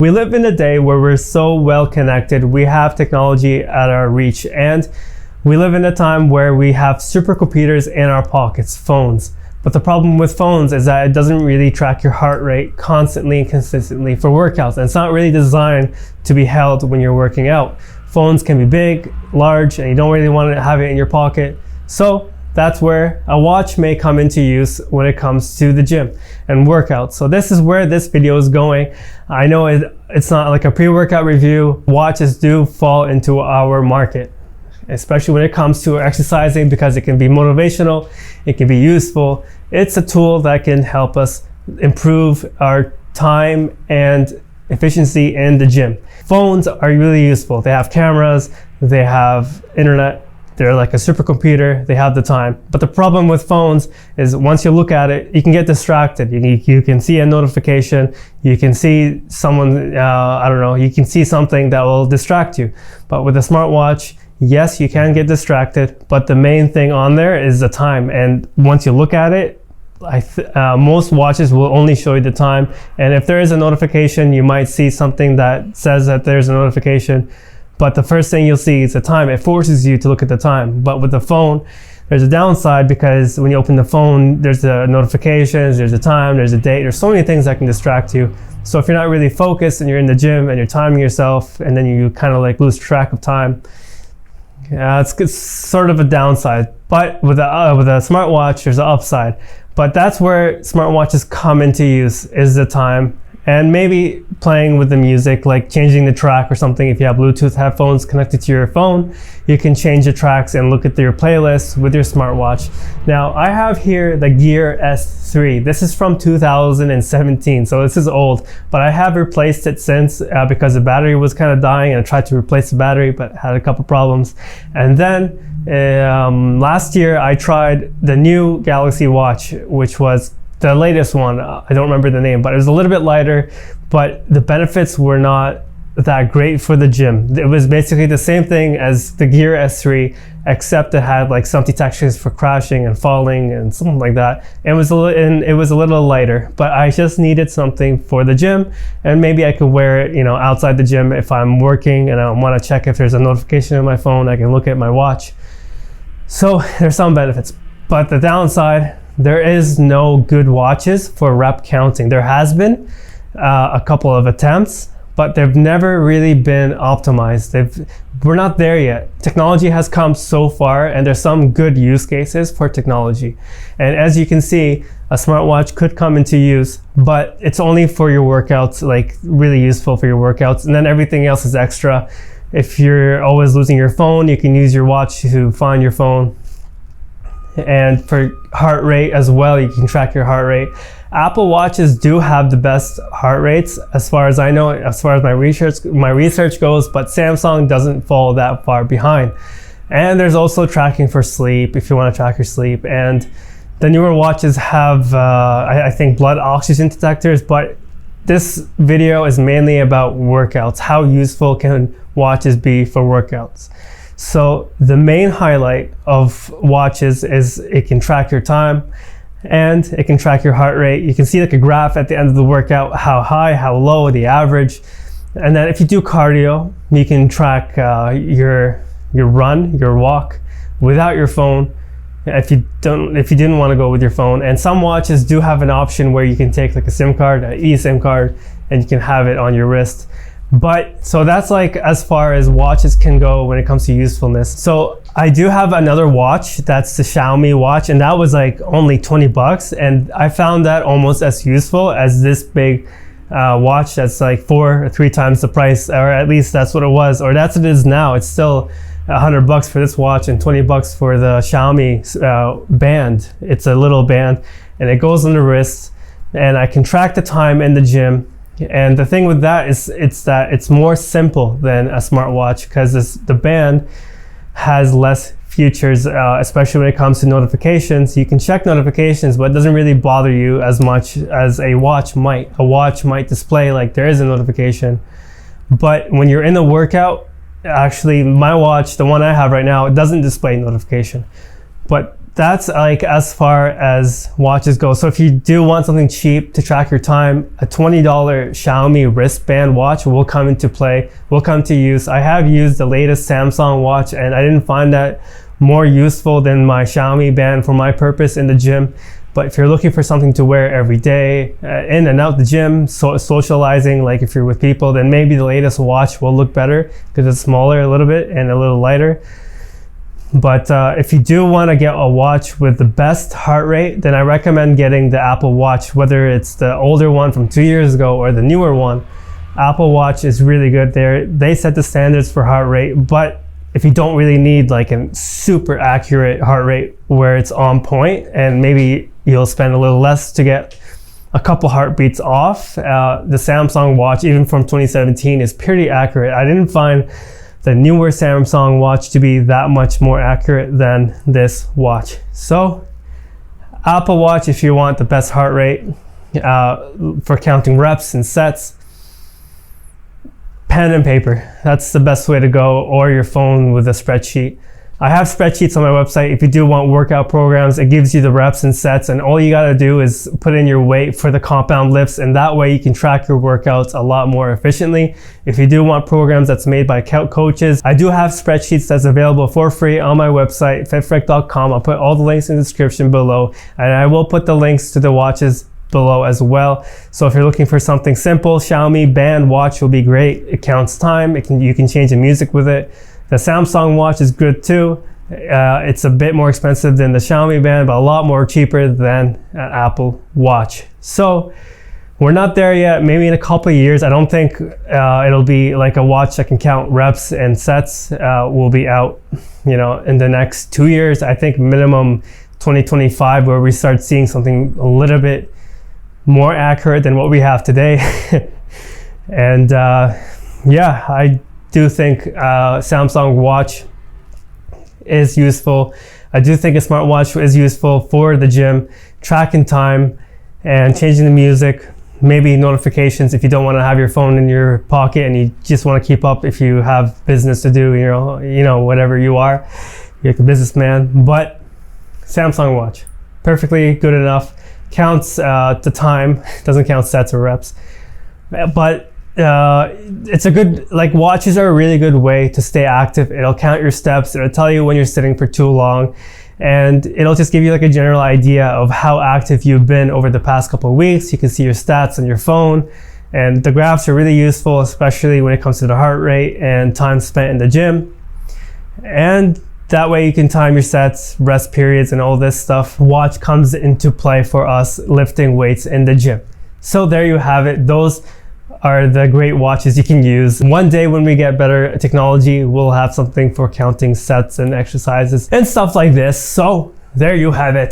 We live in a day where we're so well connected. We have technology at our reach, and we live in a time where we have supercomputers in our pockets, phones. But the problem with phones is that it doesn't really track your heart rate constantly and consistently for workouts. And it's not really designed to be held when you're working out. Phones can be big, large, and you don't really want to have it in your pocket. So that's where a watch may come into use when it comes to the gym and workouts. So this is where this video is going. I know it's not like a pre-workout review. Watches do fall into our market, especially when it comes to exercising, because it can be motivational, it can be useful. It's a tool that can help us improve our time and efficiency in the gym. Phones are really useful. They have cameras, they have internet, they're like a supercomputer, they have the time. But the problem with phones is once you look at it, you can get distracted. You can see a notification, you can see someone, you can see something that will distract you. But with a smartwatch, yes, you can get distracted, but the main thing on there is the time. And once you look at it, most watches will only show you the time. And if there is a notification, you might see something that says that there's a notification, but the first thing you'll see is the time. It forces you to look at the time. But with the phone, there's a downside, because when you open the phone, there's the notifications, there's the time, there's a date, there's so many things that can distract you. So if you're not really focused and you're in the gym and you're timing yourself and then you kind of like lose track of time, it's sort of a downside. But with a smartwatch, there's an upside. But that's where smartwatches come into use, is the time. And maybe playing with the music, like changing the track or something. If you have Bluetooth headphones connected to your phone, you can change the tracks and look at your playlist with your smartwatch. Now, I have here the Gear S3. This is from 2017, so this is old, but I have replaced it since because the battery was kind of dying, and I tried to replace the battery, but had a couple problems. And then last year, I tried the new Galaxy Watch, which was the latest one. I don't remember the name, but it was a little bit lighter, but the benefits were not that great for the gym. It was basically the same thing as the Gear S3, except it had like some detections for crashing and falling and something like that. It was a little lighter, but I just needed something for the gym, and maybe I could wear it, outside the gym if I'm working and I want to check if there's a notification on my phone. I can look at my watch. So there's some benefits, but the downside, there is no good watches for rep counting. There has been a couple of attempts, but they've never really been optimized. We're not there yet. Technology has come so far, and there's some good use cases for technology. And as you can see, a smartwatch could come into use, but it's only for your workouts, like really useful for your workouts. And then everything else is extra. If you're always losing your phone, you can use your watch to find your phone. And for heart rate as well, you can track your heart rate. Apple Watches do have the best heart rates, as far as I know, as far as my research goes, but Samsung doesn't fall that far behind. And there's also tracking for sleep, if you want to track your sleep. And the newer watches have, I think, blood oxygen detectors, but this video is mainly about workouts. How useful can watches be for workouts? So the main highlight of watches is it can track your time and it can track your heart rate. You can see like a graph at the end of the workout, how high, how low, the average. And then if you do cardio, you can track your run, your walk without your phone, if you didn't want to go with your phone. And some watches do have an option where you can take like a SIM card, an eSIM card, and you can have it on your wrist. But so that's like as far as watches can go when it comes to usefulness. So I do have another watch, that's the Xiaomi watch, and that was like only 20 bucks. And I found that almost as useful as this big watch that's like 4 or 3 times the price, or at least that's what it was, or that's what it is now. It's still 100 bucks for this watch and 20 bucks for the Xiaomi band. It's a little band and it goes on the wrist, and I can track the time in the gym. And the thing with that is it's more simple than a smartwatch, because the band has less features, especially when it comes to notifications. You can check notifications, but it doesn't really bother you as much as a watch might. A watch might display like there is a notification. But when you're in a workout, actually my watch, the one I have right now, it doesn't display notification. But that's like as far as watches go. So if you do want something cheap to track your time, a $20 Xiaomi wristband watch will come into play, will come to use. I have used the latest Samsung watch and I didn't find that more useful than my Xiaomi band for my purpose in the gym. But if you're looking for something to wear every day, in and out the gym, socializing, like if you're with people, then maybe the latest watch will look better because it's smaller a little bit and a little lighter. But if you do want to get a watch with the best heart rate, then I recommend getting the Apple Watch, whether it's the older one from 2 years ago or the newer one. Apple Watch is really good there. They set the standards for heart rate, but if you don't really need like a super accurate heart rate where it's on point, and maybe you'll spend a little less to get a couple heartbeats off, the Samsung watch, even from 2017, is pretty accurate. I didn't find the newer Samsung watch to be that much more accurate than this watch. So Apple Watch if you want the best heart rate for counting reps and sets. Pen and paper, that's the best way to go, or your phone with a spreadsheet. I have spreadsheets on my website. If you do want workout programs, it gives you the reps and sets, and all you gotta do is put in your weight for the compound lifts, and that way you can track your workouts a lot more efficiently. If you do want programs that's made by coaches, I do have spreadsheets that's available for free on my website, FitFrek.com. I'll put all the links in the description below, and I will put the links to the watches below as well. So if you're looking for something simple, Xiaomi band watch will be great. It counts time. You can change the music with it. The Samsung watch is good too. It's a bit more expensive than the Xiaomi band, but a lot more cheaper than an Apple Watch. So we're not there yet. Maybe in a couple of years, I don't think it'll be like a watch that can count reps and sets will be out, in the next 2 years. I think minimum 2025, where we start seeing something a little bit more accurate than what we have today. And yeah, I do think Samsung watch is useful. I do think a smartwatch is useful for the gym, tracking time and changing the music, maybe notifications if you don't want to have your phone in your pocket and you just want to keep up if you have business to do, whatever you are, you're like a businessman. But Samsung watch, perfectly good enough, counts the time, doesn't count sets or reps, but it's a good, watches are a really good way to stay active. It'll count your steps, it'll tell you when you're sitting for too long, and it'll just give you a general idea of how active you've been over the past couple of weeks. You can see your stats on your phone, and the graphs are really useful, especially when it comes to the heart rate and time spent in the gym. And that way you can time your sets, rest periods, and all this stuff. Watch comes into play for us lifting weights in the gym. So there you have it. Those are the great watches you can use. One day when we get better technology, we'll have something for counting sets and exercises and stuff like this. So there you have it.